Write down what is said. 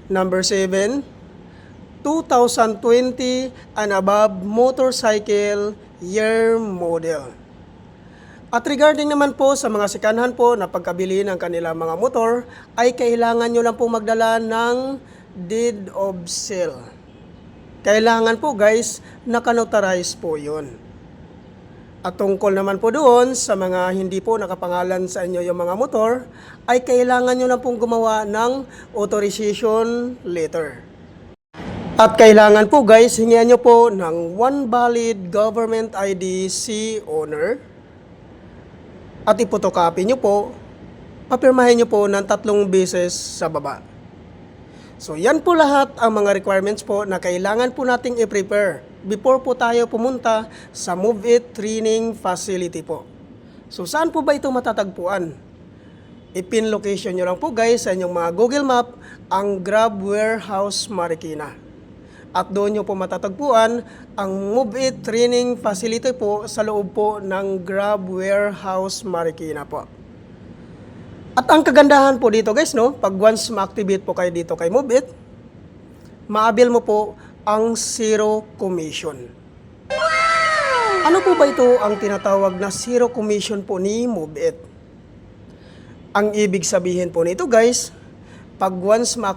Number 7, 2020 and above motorcycle year model. At regarding naman po sa mga secondhand po na pagkabili ng kanilang mga motor, ay kailangan nyo lang po magdala ng deed of sale. Kailangan po guys, nakanotarize po yun. At tungkol naman po doon sa mga hindi po nakapangalan sa inyo yung mga motor, ay kailangan nyo lang pong gumawa ng authorization letter. At kailangan po guys, hingian nyo po ng one valid government ID si owner. At ipotocopy nyo po, papirmahin nyo po ng 3 beses sa baba. So yan po lahat ang mga requirements po na kailangan po nating i-prepare before po tayo pumunta sa Move It Training Facility po. So saan po ba ito matatagpuan? I-pin location nyo lang po guys sa inyong mga Google Map ang Grab Warehouse Marikina. At doon nyo po matatagpuan ang Move It Training Facility po sa loob po ng Grab Warehouse Marikina po. At ang kagandahan po dito guys, no, pag once ma-activate po kayo dito kay Move It, ma-avail mo po ang zero commission. Ano po ba ito ang tinatawag na zero commission po ni Move It? Ang ibig sabihin po nito guys, pag once ma